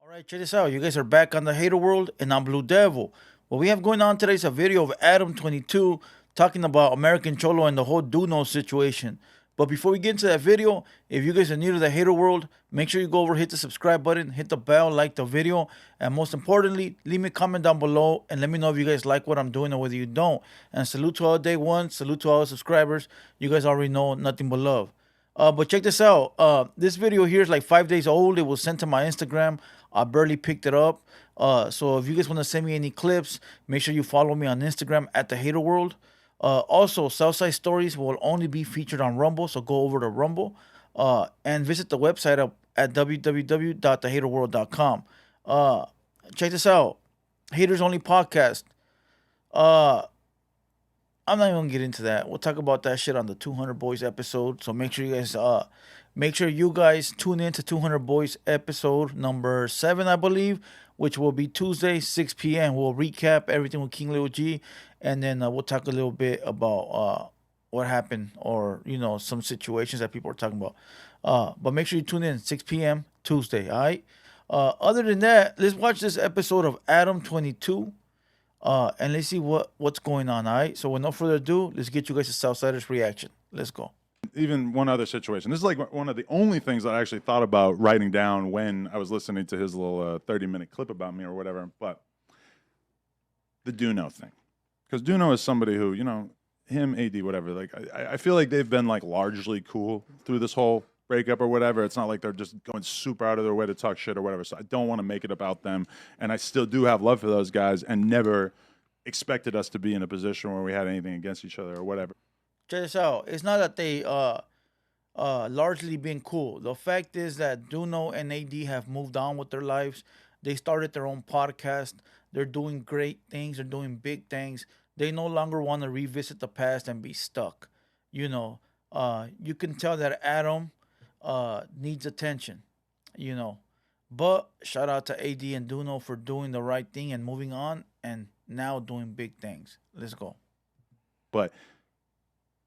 All right, check this out. You guys are back on the Hater World, and I'm Blue Devil. What we have going on today is a video of Adam22 talking about American Cholo and the whole Duno situation. But before we get into that video, if you guys are new to the Hater World, make sure you go over, hit the subscribe button, hit the bell, like the video, and most importantly, leave me a comment down below and let me know if you guys like what I'm doing or whether you don't. And salute to all day one, salute to all the subscribers. You guys already know nothing but love. But check this out. This video here is like 5 days old. It was sent to my Instagram. I barely picked it up. So if you guys want to send me any clips, make sure you follow me on Instagram at TheHaterWorld. Also, Southside Storiez will only be featured on Rumble, so go over to Rumble and visit the website at www.thehaterworld.com. Check this out. Haters Only Podcast. Uh, I'm not even gonna get into that. We'll talk about that shit on the 200 Boys episode. So make sure you guys tune in to 200 Boys episode number 7, I believe, which will be Tuesday 6 p.m. We'll recap everything with King Lil G, and then we'll talk a little bit about what happened or some situations that people are talking about. But make sure you tune in 6 p.m. Tuesday. All right. Other than that, let's watch this episode of Adam22. And let's see what's going on, all right? So with no further ado, let's get you guys a Southsiders reaction. Let's go. Even one other situation. This is like one of the only things that I actually thought about writing down when I was listening to his little 30-minute clip about me or whatever. But the Duno thing. Because Duno is somebody who, him, AD, whatever, like I feel like they've been like largely cool through this whole breakup or whatever. It's not like they're just going super out of their way to talk shit or whatever. So I don't want to make it about them. And I still do have love for those guys and never expected us to be in a position where we had anything against each other or whatever. Check this out. It's not that they largely been cool. The fact is that Duno and AD have moved on with their lives. They started their own podcast. They're doing great things. They're doing big things. They no longer want to revisit the past and be stuck. You can tell that Adam needs attention, But shout out to AD and Duno for doing the right thing and moving on and now doing big things. Let's go. But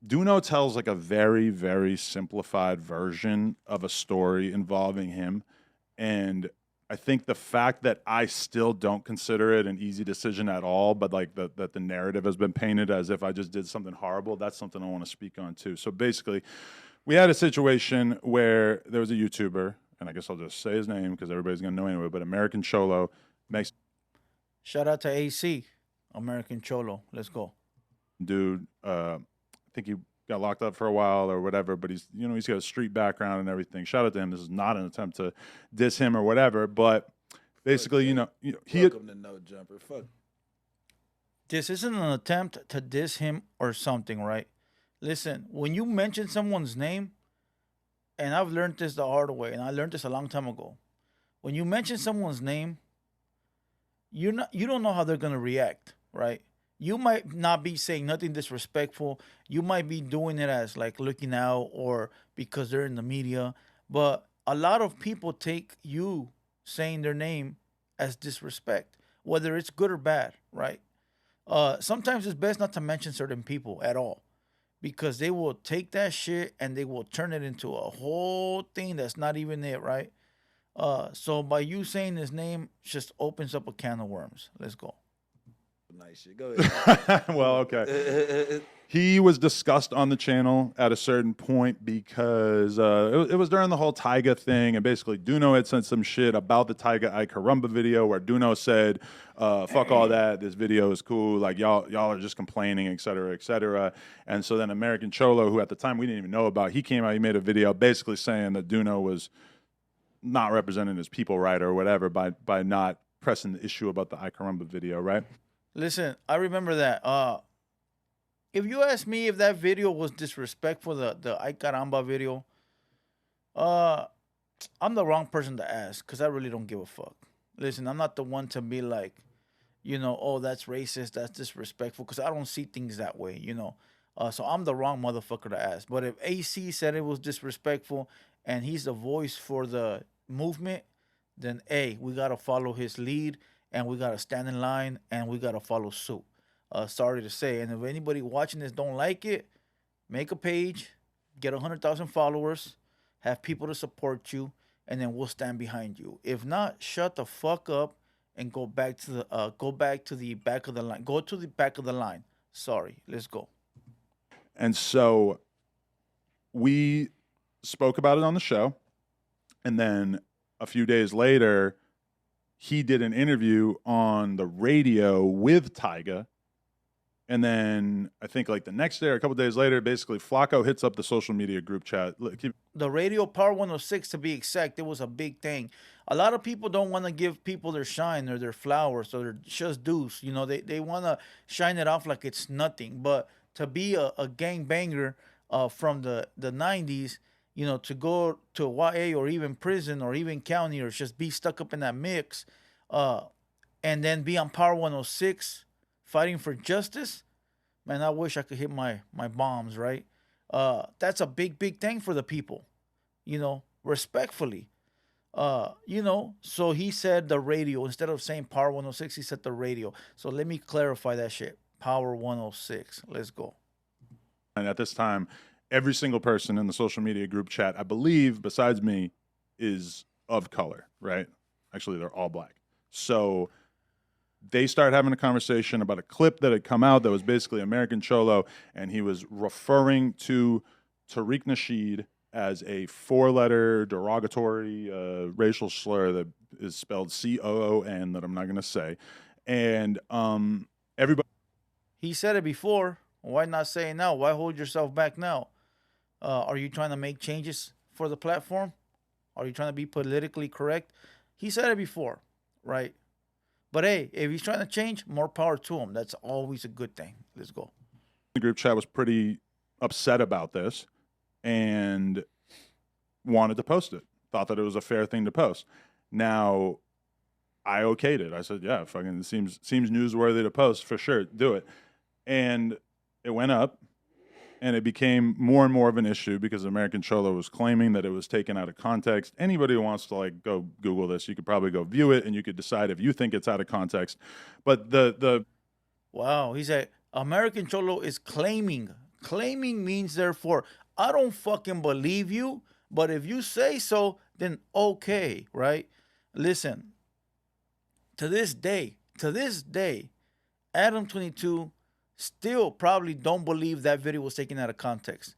Duno tells like a very, very simplified version of a story involving him. And I think the fact that I still don't consider it an easy decision at all, but like that the narrative has been painted as if I just did something horrible, that's something I want to speak on too. So basically, we had a situation where there was a YouTuber, and I guess I'll just say his name because everybody's going to know anyway, but AmericanCholo makes... Shout out to AC, AmericanCholo. Let's go. Dude, I think he got locked up for a while or whatever, but he's got a street background and everything. Shout out to him. This is not an attempt to diss him or whatever, but basically, he welcome to No Jumper. Fuck. This isn't an attempt to diss him or something, right? Listen, when you mention someone's name, and I've learned this the hard way, and I learned this a long time ago. When you mention someone's name, you don't know how they're gonna react, right? You might not be saying nothing disrespectful. You might be doing it as like looking out or because they're in the media. But a lot of people take you saying their name as disrespect, whether it's good or bad, right? Sometimes it's best not to mention certain people at all because they will take that shit and they will turn it into a whole thing that's not even it, right? So by you saying his name just opens up a can of worms. Let's go. Nice shit. Go ahead. Well, okay. He was discussed on the channel at a certain point because it was during the whole Tyga thing, and basically Duno had sent some shit about the Tyga I Carumba video where Duno said, fuck all that, this video is cool, like y'all are just complaining, et cetera, et cetera. And so then AmericanCholo, who at the time we didn't even know about, he came out, he made a video basically saying that Duno was not representing his people right or whatever by not pressing the issue about the I Carumba video, right? Listen, I remember that. If you ask me if that video was disrespectful, the Ay Caramba video, I'm the wrong person to ask because I really don't give a fuck. Listen, I'm not the one to be like, oh, that's racist, that's disrespectful, because I don't see things that way, So I'm the wrong motherfucker to ask. But if AC said it was disrespectful and he's the voice for the movement, then, hey, we got to follow his lead and we got to stand in line and we got to follow suit. Sorry to say. And if anybody watching this don't like it, make a page, get 100,000 followers, have people to support you, and then we'll stand behind you. If not, shut the fuck up and go back to the back of the line. Go to the back of the line. Sorry, let's go. And so we spoke about it on the show. And then a few days later, he did an interview on the radio with Tyga. And then I think like the next day or a couple days later, basically Flacco hits up the social media group chat. The radio Power 106, to be exact, it was a big thing. A lot of people don't want to give people their shine or their flowers or their just dues. You know, they want to shine it off like it's nothing. But to be a gang banger from the 90s, you know, to go to YA or even prison or even county or just be stuck up in that mix and then be on Power 106 fighting for justice, man, I wish I could hit my bombs, right? That's a big thing for the people, you know, respectfully. You know, so he said the radio. Instead of saying Power 106, he said the radio. So let me clarify that shit. Power 106. Let's go. And at this time, every single person in the social media group chat, I believe, besides me, is of color, right? Actually, they're all black. So they started having a conversation about a clip that had come out that was basically AmericanCholo, and he was referring to Tariq Nasheed as a four-letter derogatory racial slur that is spelled COON that I'm not going to say. And everybody... He said it before. Why not say it now? Why hold yourself back now? Are you trying to make changes for the platform? Are you trying to be politically correct? He said it before, right? But hey, if he's trying to change, more power to him. That's always a good thing. Let's go. The group chat was pretty upset about this and wanted to post it. Thought that it was a fair thing to post. Now, I okayed it. I said, yeah, fucking it seems newsworthy to post for sure. Do it. And it went up. And it became more and more of an issue because AmericanCholo was claiming that it was taken out of context. Anybody who wants to like go Google this, you could probably go view it and you could decide if you think it's out of context. But wow, he said AmericanCholo is claiming. Claiming means therefore I don't fucking believe you, but if you say so, then okay, right? Listen, to this day, Adam22 still probably don't believe that video was taken out of context.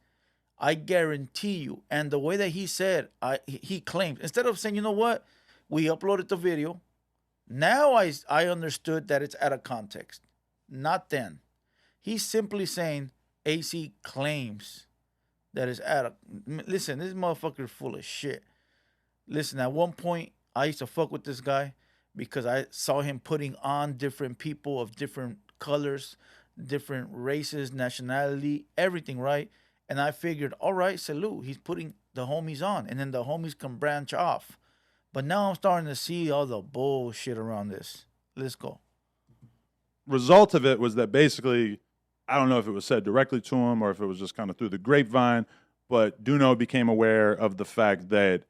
I guarantee you. And the way that he said, he claimed, instead of saying, you know what, we uploaded the video. Now I understood that it's out of context. Not then. He's simply saying AC claims that it's out of... Listen, this motherfucker is full of shit. Listen, at one point, I used to fuck with this guy because I saw him putting on different people of different colors, different races, nationality, everything, right? And I figured, all right, salute, he's putting the homies on, and then the homies can branch off. But now I'm starting to see all the bullshit around this. Let's go. Result of it was that basically, I don't know if it was said directly to him or if it was just kind of through the grapevine, but Juno became aware of the fact that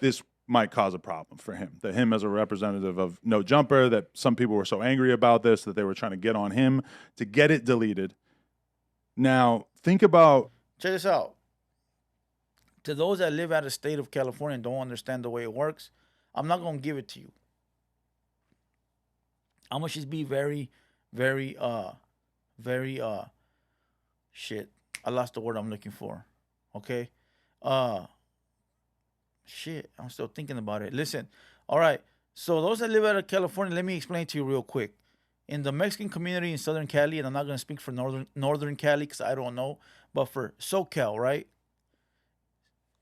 this might cause a problem for him, that him as a representative of No Jumper, that some people were so angry about this that they were trying to get on him to get it deleted. Now, think about... Check this out. To those that live out of the state of California and don't understand the way it works, I'm not going to give it to you. I'm going to just be very, shit. I lost the word I'm looking for. Okay? Shit, I'm still thinking about it. Listen, all right. So those that live out of California, let me explain to you real quick. In the Mexican community in Southern Cali, and I'm not going to speak for Northern Cali because I don't know, but for SoCal, right?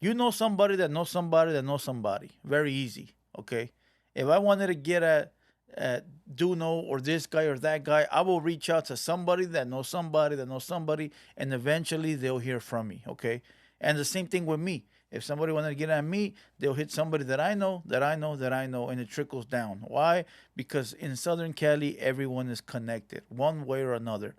You know somebody that knows somebody that knows somebody. Very easy, okay? If I wanted to get at Duno or this guy or that guy, I will reach out to somebody that knows somebody that knows somebody, and eventually they'll hear from me, okay? And the same thing with me. If somebody wanted to get at me, they'll hit somebody that I know, and it trickles down. Why? Because in Southern Cali, everyone is connected one way or another,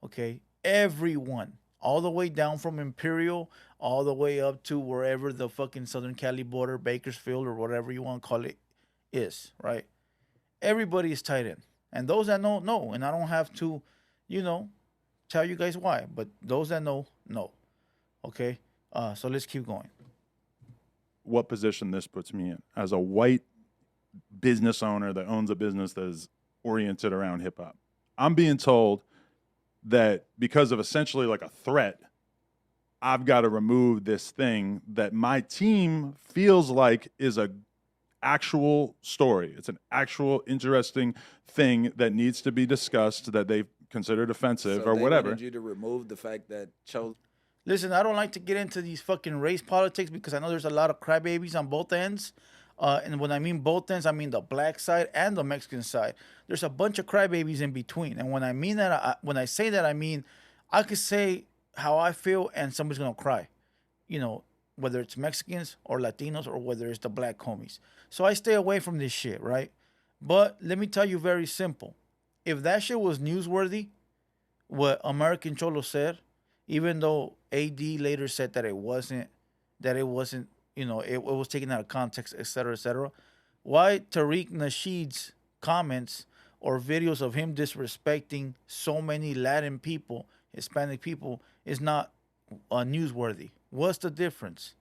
okay? Everyone, all the way down from Imperial, all the way up to wherever the fucking Southern Cali border, Bakersfield, or whatever you want to call it, is, right? Everybody is tied in. And those that know. And I don't have to, tell you guys why. But those that know. Okay? So let's keep going. what position this puts me in as a white business owner that owns a business that is oriented around hip hop. I'm being told that because of essentially like a threat, I've got to remove this thing that my team feels like is a actual story. It's an actual interesting thing that needs to be discussed that they've considered offensive So or they whatever. wanted you to remove the fact that Cholo. Listen, I don't like to get into these fucking race politics because I know there's a lot of crybabies on both ends. And when I mean both ends, I mean the black side and the Mexican side. There's a bunch of crybabies in between. And when I mean that, when I say that, I mean I could say how I feel and somebody's gonna cry. You know, whether it's Mexicans or Latinos or whether it's the black homies. So I stay away from this shit, right? But let me tell you very simple. If that shit was newsworthy, what American Cholo said, even though AD later said that it wasn't, it was taken out of context, et cetera, why Tariq Nasheed's comments or videos of him disrespecting so many Latin people, Hispanic people, is not newsworthy? What's the difference?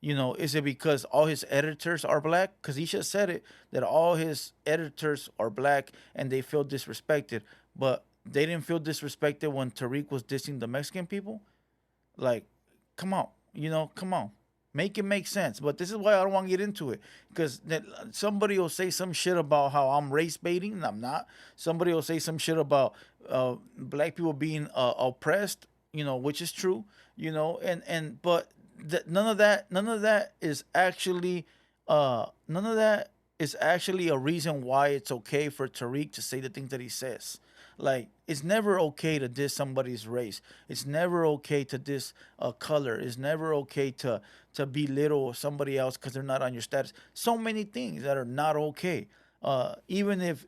Is it because all his editors are black? Because he just said it, that all his editors are black and they feel disrespected. But they didn't feel disrespected when Tariq was dissing the Mexican people? Like, come on. Come on. Make it make sense. But this is why I don't want to get into it. Because somebody will say some shit about how I'm race baiting, and I'm not. Somebody will say some shit about black people being oppressed, which is true, but none of that is actually a reason why it's okay for Tariq to say the things that he says. Like, it's never okay to diss somebody's race. It's never okay to diss a color. It's never okay to belittle somebody else because they're not on your status. So many things that are not okay. Even if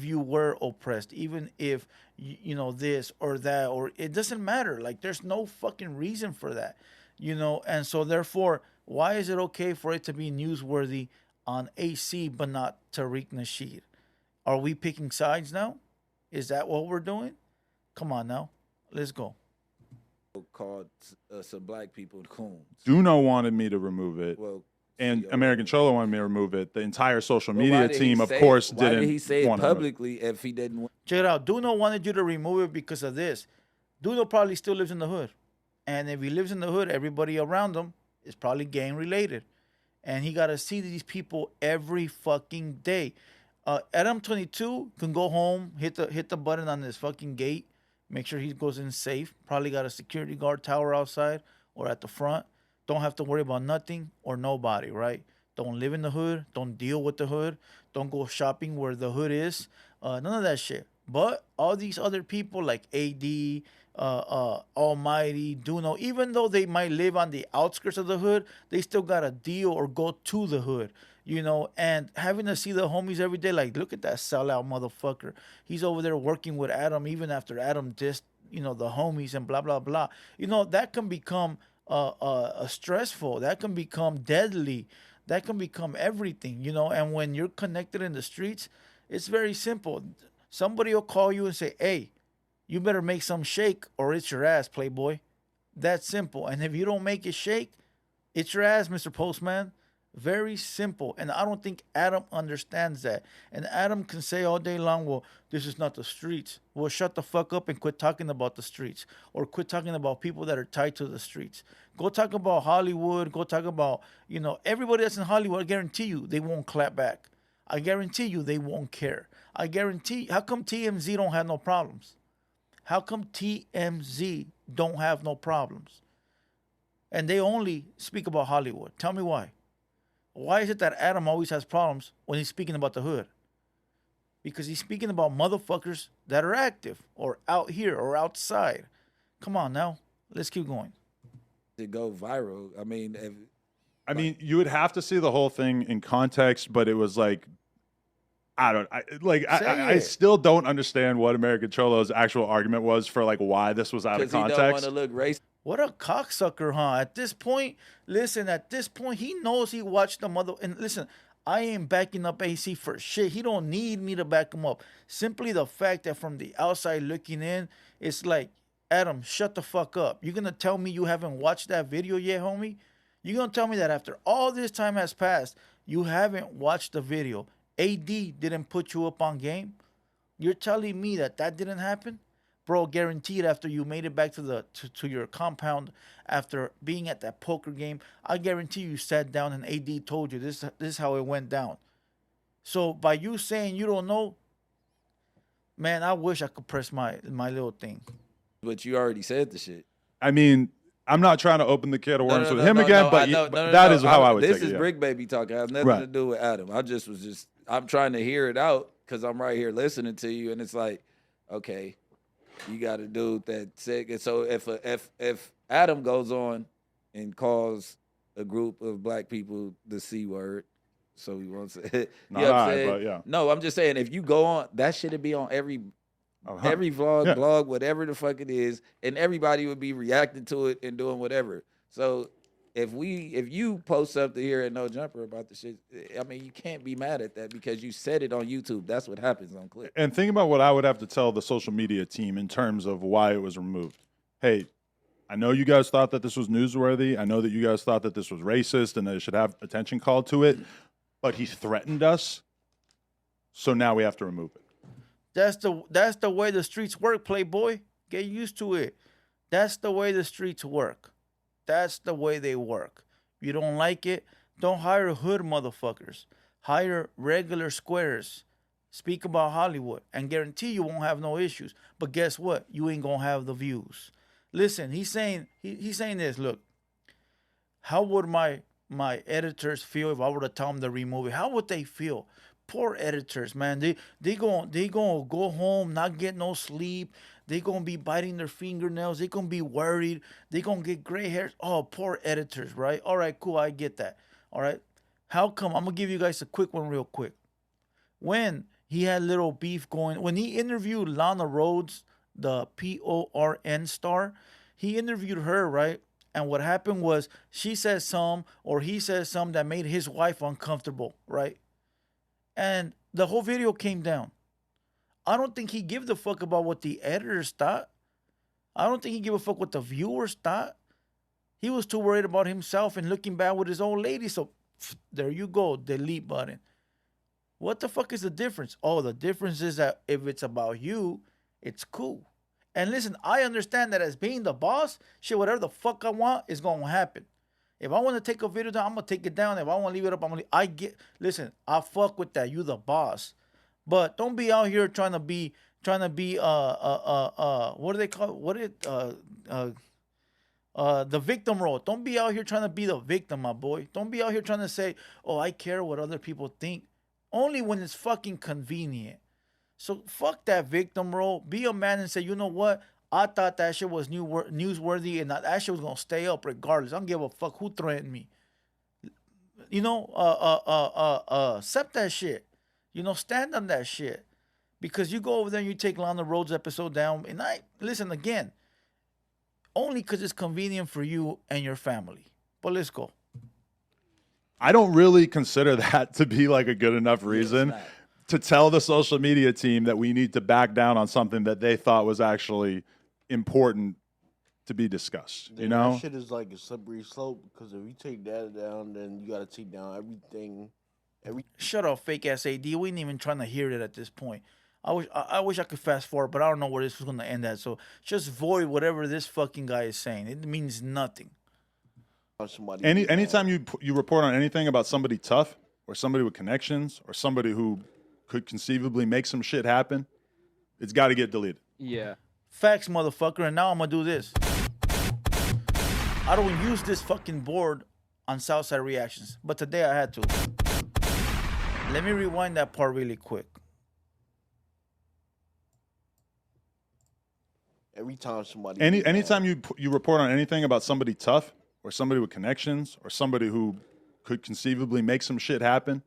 you were oppressed, even if this or that, or it doesn't matter. Like, there's no fucking reason for that. And so therefore, why is it okay for it to be newsworthy on AC but not Tariq Nasheed? Are we picking sides now? Is that what we're doing? Come on now. Let's go. Called some black people coons. Juno wanted me to remove it. Well, and American Cholo wanted me to remove it. The entire social media why did he team, of say course, it? Why didn't did he say it want to remove publicly if he didn't? Check it out. Duno wanted you to remove it because of this. Duno probably still lives in the hood. And if he lives in the hood, everybody around him is probably gang related. And he got to see these people every fucking day. Adam22 can go home, hit the button on his fucking gate, make sure he goes in safe. Probably got a security guard tower outside or at the front. Don't have to worry about nothing or nobody, right? Don't live in the hood. Don't deal with the hood. Don't go shopping where the hood is. None of that shit. But all these other people like AD, Almighty, Duno, even though they might live on the outskirts of the hood, they still got to deal or go to the hood. And having to see the homies every day, like, look at that sellout motherfucker. He's over there working with Adam even after Adam dissed, the homies and blah, blah, blah. That can become stressful. That can become deadly. That can become everything, And when you're connected in the streets, it's very simple. Somebody will call you and say, hey, you better make some shake or it's your ass, playboy. That's simple. And if you don't make it shake, it's your ass, Mr. Postman. Very simple. And I don't think Adam understands that. And Adam can say all day long, well, this is not the streets. Well, shut the fuck up and quit talking about the streets. Or quit talking about people that are tied to the streets. Go talk about Hollywood. Go talk about, everybody that's in Hollywood. I guarantee you they won't clap back. I guarantee you they won't care. I guarantee. How come TMZ don't have no problems? How come TMZ don't have no problems? And they only speak about Hollywood. Tell me why. Why is it that Adam always has problems when he's speaking about the hood? Because he's speaking about motherfuckers that are active or out here or outside. Come on now. Let's keep going. To go viral. I mean, you would have to see the whole thing in context, but it was like, I still don't understand what American Cholo's actual argument was for like why this was out of context. He don't want to look racist. What a cocksucker, huh? At this point, he knows he watched the mother. And listen, I ain't backing up AC for shit. He don't need me to back him up. Simply the fact that from the outside looking in, it's like, Adam, shut the fuck up. You're going to tell me you haven't watched that video yet, homie? You gonna tell me that after all this time has passed, you haven't watched the video? AD didn't put you up on game. You're telling me that that didn't happen, bro? Guaranteed. After you made it back to to your compound after being at that poker game, I guarantee you sat down and AD told you this is how it went down. So by you saying you don't know, man, I wish I could press my little thing. But you already said the shit. I mean, I'm not trying to open the can of worms with him no, again, no, but, I know, but that is how I would This take it. is Yeah. Brick Baby talking. I have nothing to do with Adam. I'm trying to hear it out because I'm right here listening to you, and it's like, okay, you got a dude that said. And so if Adam goes on and calls a group of black people the C word, so he wants to, you know what I'm saying? But yeah. No, I'm just saying if you go on, that should be on every vlog, Yeah. blog, whatever the fuck it is, and everybody would be reacting to it and doing whatever. So if you post something here at No Jumper about the shit, I mean, you can't be mad at that because you said it on YouTube. That's what happens on clip. And think about what I would have to tell the social media team in terms of why it was removed. Hey, I know you guys thought that this was newsworthy. I know that you guys thought that this was racist and that it should have attention called to it, but he threatened us, so now we have to remove it. That's the way the streets work, Playboy. Get used to it. That's the way the streets work. That's the way they work. If you don't like it, don't hire hood motherfuckers. Hire regular squares. Speak about Hollywood and guarantee you won't have no issues. But guess what? You ain't gonna have the views. Listen, he's saying this. Look, how would my editors feel if I were to tell them to remove it? How would they feel? Poor editors, man. They gonna go home, not get no sleep. They gonna be biting their fingernails. They gonna be worried. They gonna get gray hairs. Oh, poor editors, right? All right, cool. I get that. All right. How come? I'm gonna give you guys a quick one, real quick. When he had little beef going, when he interviewed Lana Rhodes, the PORN star, he interviewed her, right? And what happened was she said some, or he said some that made his wife uncomfortable, right? And the whole video came down. I don't think he gave a fuck about what the editors thought. I don't think he gave a fuck what the viewers thought. He was too worried about himself and looking bad with his old lady. So there you go, delete button. What the fuck is the difference? Oh, the difference is that if it's about you, it's cool. And listen, I understand that as being the boss, shit, whatever the fuck I want is going to happen. If I want to take a video down, I'm going to take it down. If I want to leave it up, I'm going to listen, I fuck with that. You the boss. But don't be out here trying to be what do they call it? The victim role. Don't be out here trying to be the victim, my boy. Don't be out here trying to say, oh, I care what other people think. Only when it's fucking convenient. So fuck that victim role. Be a man and say, you know what? I thought that shit was newsworthy and that shit was gonna stay up regardless. I don't give a fuck who threatened me. You know, accept that shit. You know, stand on that shit. Because you go over there and you take Lana Rhodes' episode down, and listen again, only because it's convenient for you and your family. But let's go. I don't really consider that to be like a good enough reason to tell the social media team that we need to back down on something that they thought was actually important to be discussed. You know, that shit is like a slippery slope because if you take that down, then you got to take down everything. Shut up, fake ass AD. We ain't even trying to hear it at this point. I wish I could fast forward, but I don't know where this was gonna end at. So just void whatever this fucking guy is saying. It means nothing. Anytime you report on anything about somebody tough or somebody with connections or somebody who could conceivably make some shit happen, it's got to get deleted. Yeah. Facts, motherfucker. And now I'm gonna do this. I don't use this fucking board on Southside reactions, but today I had to. Let me rewind that part really quick. Every time somebody anytime you report on anything about somebody tough or somebody with connections or somebody who could conceivably make some shit happen,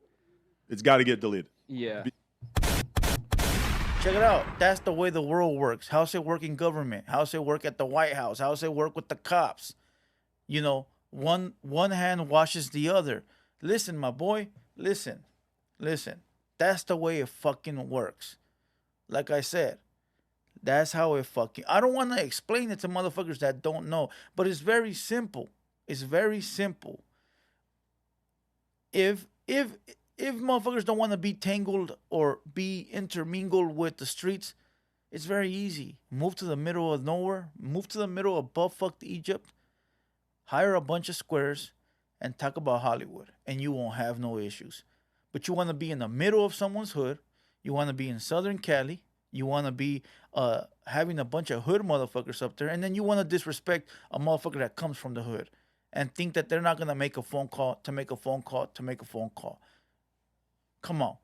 it's got to get deleted. Yeah. Check it out. That's the way the world works. How's it work in government? How's it work at the White House? How's it work with the cops? You know, one hand washes the other. Listen, my boy. Listen. That's the way it fucking works. Like I said, that's how it fucking... I don't want to explain it to motherfuckers that don't know, but it's very simple. It's very simple. if motherfuckers don't want to be tangled or be intermingled with the streets, it's very easy. Move to the middle of nowhere. Move to the middle of buttfuck Egypt. Hire a bunch of squares and talk about Hollywood, and you won't have no issues. But you want to be in the middle of someone's hood. You want to be in Southern Cali. You want to be having a bunch of hood motherfuckers up there, and then you want to disrespect a motherfucker that comes from the hood and think that they're not gonna make a phone call to make a phone call to make a phone call. Come on.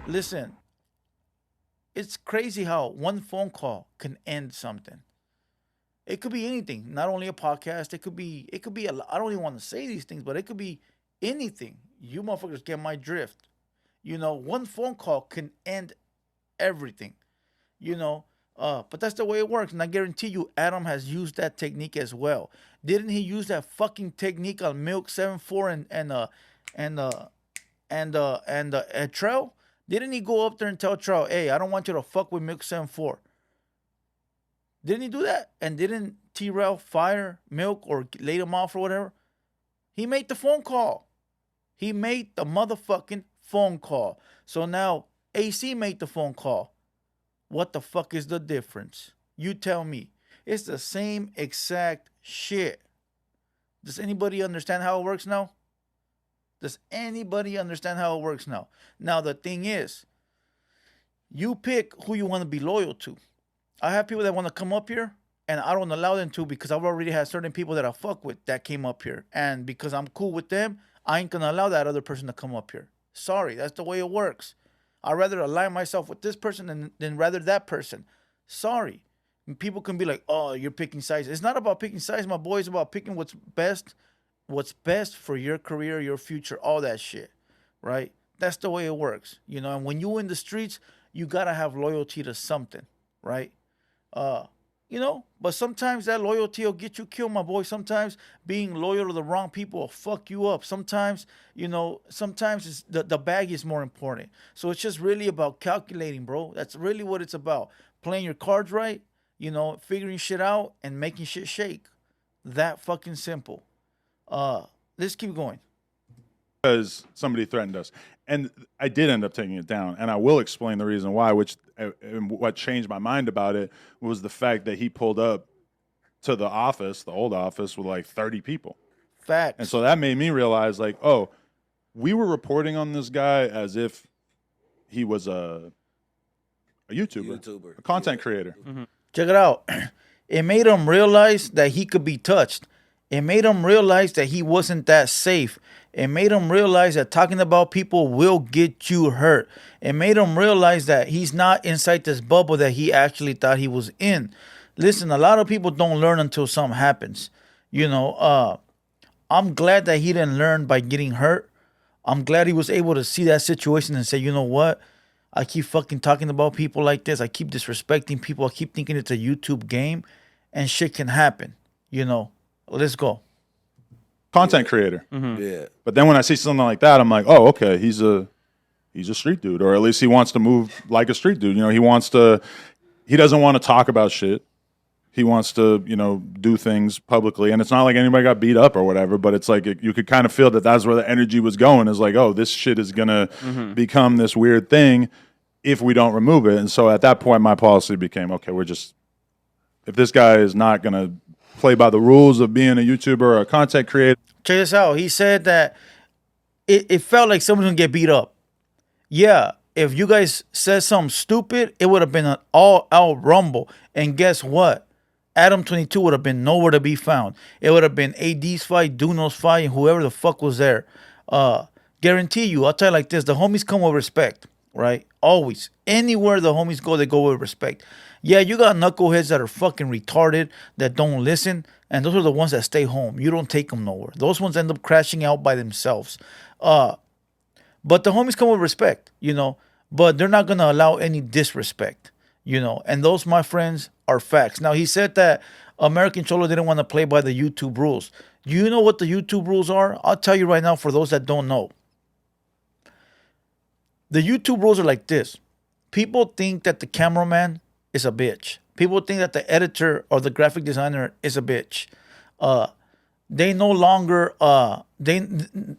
Listen, it's crazy how one phone call can end something. It could be anything, not only a podcast. It could be I don't even want to say these things, but it could be anything. You motherfuckers get my drift. One phone call can end everything. But that's the way it works. And I guarantee you, Adam has used that technique as well. Didn't he use that fucking technique on Milk 74 and Trell? Didn't he go up there and tell Trell, hey, I don't want you to fuck with Milk 74? Didn't he do that? And didn't T-Rail fire Milk or laid him off or whatever? He made the phone call. He made the motherfucking phone call. So now AC made the phone call. What the fuck is the difference? You tell me. It's the same exact shit. Does anybody understand how it works now? Does anybody understand how it works now? Now, the thing is, you pick who you want to be loyal to. I have people that want to come up here, and I don't allow them to because I've already had certain people that I fuck with that came up here. And because I'm cool with them, I ain't going to allow that other person to come up here. Sorry, that's the way it works. I'd rather align myself with this person than rather that person. Sorry. And people can be like, oh, you're picking sides. It's not about picking sides, my boy. It's about picking what's best for your career, your future, all that shit, right? That's the way it works, And when you in the streets, you got to have loyalty to something, right? But sometimes that loyalty will get you killed, my boy. Sometimes being loyal to the wrong people will fuck you up. Sometimes, sometimes it's the bag is more important. So it's just really about calculating, bro. That's really what it's about. Playing your cards right, figuring shit out and making shit shake. That fucking simple. Let's keep going. Because somebody threatened us. And I did end up taking it down. And I will explain the reason why, and what changed my mind about it was the fact that he pulled up to the office, the old office, with like 30 people. Facts. And so that made me realize, like, oh, we were reporting on this guy as if he was a YouTuber. A content creator. Mm-hmm. Check it out. It made him realize that he could be touched. It made him realize that he wasn't that safe. It made him realize that talking about people will get you hurt. It made him realize that he's not inside this bubble that he actually thought he was in. Listen, a lot of people don't learn until something happens. I'm glad that he didn't learn by getting hurt. I'm glad he was able to see that situation and say, you know what? I keep fucking talking about people like this. I keep disrespecting people. I keep thinking it's a YouTube game and shit can happen. Let's go. Content creator. Mm-hmm. Yeah. But then when I see something like that, I'm like, oh, okay, he's a street dude, or at least he wants to move like a street dude. He doesn't want to talk about shit. He wants to, do things publicly. And it's not like anybody got beat up or whatever, but it's like you could kind of feel that that's where the energy was going, is like, oh, this shit is going to become this weird thing if we don't remove it. And so at that point, my policy became, okay, if this guy is not going to play by the rules of being a YouTuber or a content creator. Check this out. He said that it felt like someone's going to get beat up. Yeah, if you guys said something stupid, it would have been an all-out rumble. And guess what? Adam22 would have been nowhere to be found. It would have been AD's fight, Duno's fight, and whoever the fuck was there. Guarantee you, I'll tell you like this, the homies come with respect, right? Always. Anywhere the homies go, they go with respect. Yeah, you got knuckleheads that are fucking retarded, that don't listen, and those are the ones that stay home. You don't take them nowhere. Those ones end up crashing out by themselves. But the homies come with respect, but they're not going to allow any disrespect, and those, my friends, are facts. Now, he said that AmericanCholo didn't want to play by the YouTube rules. Do you know what the YouTube rules are? I'll tell you right now for those that don't know. The YouTube rules are like this. People think that the cameraman is a bitch. People think that the editor or the graphic designer is a bitch. They no longer the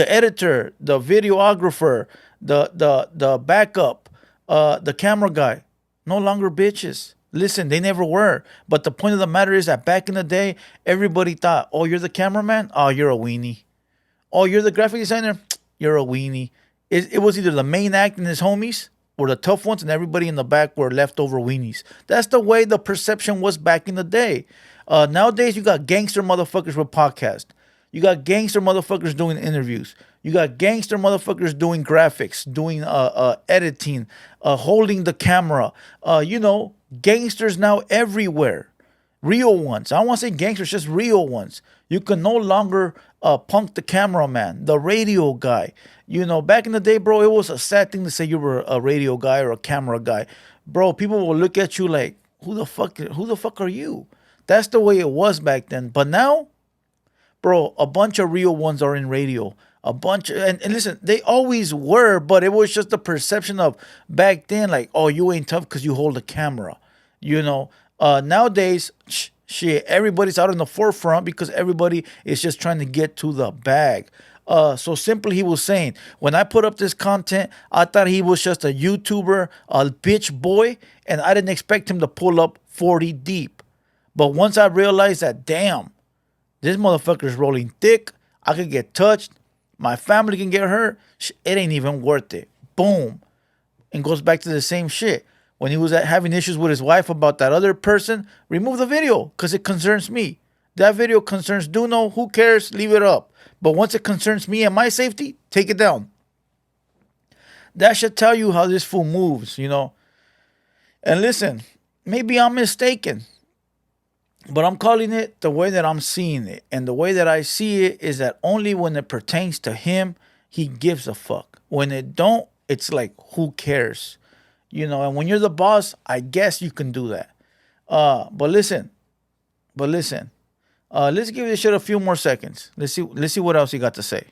editor, the videographer, the backup, the camera guy, no longer bitches. Listen, they never were. But the point of the matter is that back in the day, everybody thought, oh, you're the cameraman? Oh, you're a weenie. Oh, you're the graphic designer? You're a weenie. It was either the main act and his homies were the tough ones, and everybody in the back were leftover weenies. That's the way the perception was back in the day. Nowadays, you got gangster motherfuckers with podcasts. You got gangster motherfuckers doing interviews. You got gangster motherfuckers doing graphics, doing editing, holding the camera. Gangsters now everywhere. Real ones. I don't want to say gangsters, just real ones. You can no longer punk the cameraman, the radio guy. Back in the day, bro, it was a sad thing to say you were a radio guy or a camera guy. Bro, people will look at you like, who the fuck are you? That's the way it was back then. But now, bro, a bunch of real ones are in radio. A bunch and listen, they always were, but it was just the perception of back then, like, oh, you ain't tough because you hold a camera. Nowadays, shit, everybody's out in the forefront because everybody is just trying to get to the bag. So simply, he was saying, when I put up this content, I thought he was just a YouTuber, a bitch boy, and I didn't expect him to pull up 40 deep. But once I realized that, damn, this motherfucker's rolling thick, I could get touched, my family can get hurt, it ain't even worth it. Boom. And goes back to the same shit. When he was having issues with his wife about that other person, remove the video because it concerns me. That video concerns Juno. Who cares? Leave it up. But once it concerns me and my safety, take it down. That should tell you how this fool moves, And listen, maybe I'm mistaken. But I'm calling it the way that I'm seeing it. And the way that I see it is that only when it pertains to him, he gives a fuck. When it don't, it's like, who cares? And when you're the boss, I guess you can do that. But listen. Let's give this shit a few more seconds. Let's see what else he got to say.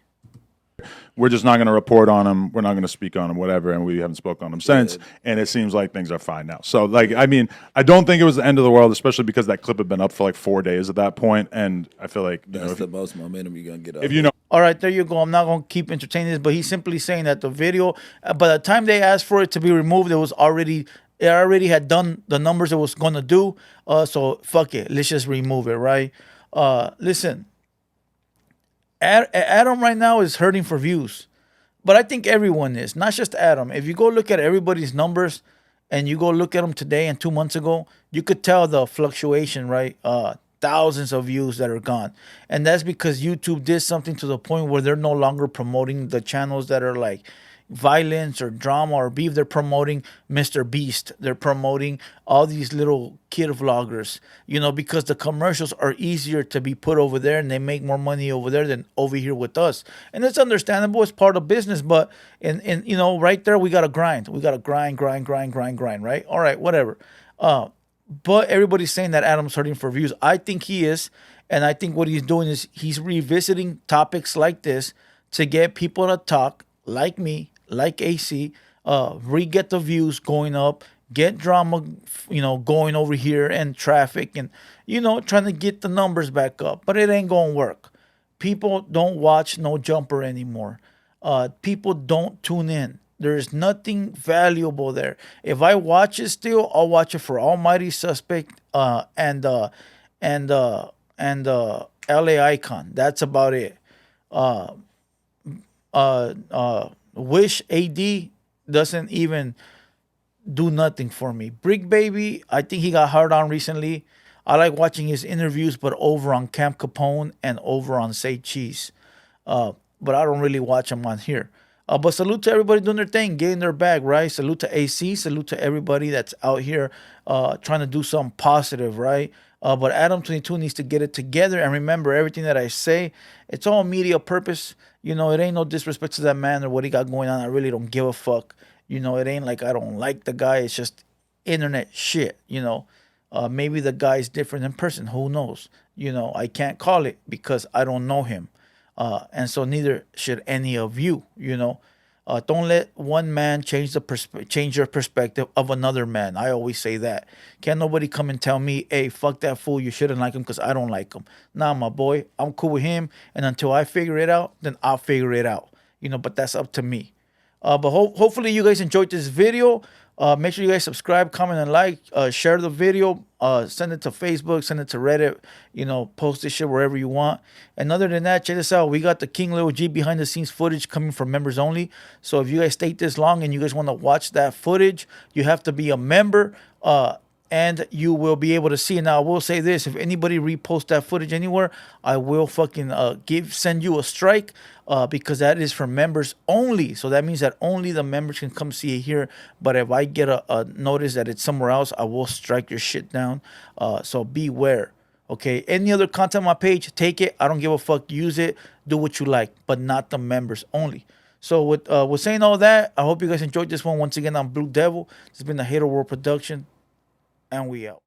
We're just not going to report on him. We're not going to speak on him, whatever. And we haven't spoken on him since. And it seems like things are fine now. So, I don't think it was the end of the world, especially because that clip had been up for like 4 days at that point. And I feel like that's the most momentum you're going to get up. If you know. All right, there you go. I'm not going to keep entertaining this, but he's simply saying that the video, by the time they asked for it to be removed, it already had done the numbers it was going to do. So, fuck it. Let's just remove it, right? Listen. Adam right now is hurting for views, but I think everyone is, not just Adam. If you go look at everybody's numbers and you go look at them today and 2 months ago, you could tell the fluctuation, right? Thousands of views that are gone. And that's because YouTube did something to the point where they're no longer promoting the channels that are like violence or drama or beef. They're promoting Mr. Beast. They're promoting all these little kid vloggers, because the commercials are easier to be put over there and they make more money over there than over here with us. And it's understandable. It's part of business. But, right there, we got to grind. We got to grind, right? All right, whatever. But everybody's saying that Adam's hurting for views. I think he is. And I think what he's doing is he's revisiting topics like this to get people to talk like me, like AC, get the views going up, get drama, going over here and traffic and, trying to get the numbers back up. But it ain't going to work. People don't watch No Jumper anymore. People don't tune in. There's nothing valuable there. If I watch it still, I'll watch it for Almighty Suspect and LA Icon. That's about it. Wish AD doesn't even do nothing for me. Brick Baby, I think he got hard on recently. I like watching his interviews, but over on Camp Capone and over on Say Cheese. But I don't really watch him on here. But salute to everybody doing their thing, getting their bag, right? Salute to AC. Salute to everybody that's out here trying to do something positive, right? But Adam22 needs to get it together. And remember, everything that I say, it's all media purpose. It ain't no disrespect to that man or what he got going on. I really don't give a fuck. It ain't like I don't like the guy. It's just internet shit, Maybe the guy's different in person. Who knows? I can't call it because I don't know him. And so neither should any of you, Don't let one man change change your perspective of another man. I always say that. Can't nobody come and tell me, hey, fuck that fool, you shouldn't like him because I don't like him. Nah, my boy, I'm cool with him, and until I figure it out, then I'll figure it out. But that's up to me. But hopefully you guys enjoyed this video. Make sure you guys subscribe, comment, and like. Share the video. Send it to Facebook. Send it to Reddit. Post this shit wherever you want. And other than that, check this out. We got the King Lil G behind the scenes footage coming from members only. So if you guys stayed this long and you guys want to watch that footage, you have to be a member. And you will be able to see it. Now, I will say this: if anybody reposts that footage anywhere, I will fucking send you a strike because that is for members only. So that means that only the members can come see it here. But if I get a notice that it's somewhere else, I will strike your shit down. So beware. Okay, any other content on my page, take it. I don't give a fuck. Use it. Do what you like, but not the members only. So with saying all that, I hope you guys enjoyed this one. Once again, I'm Blue Devil. This has been the Hater World production. And we out.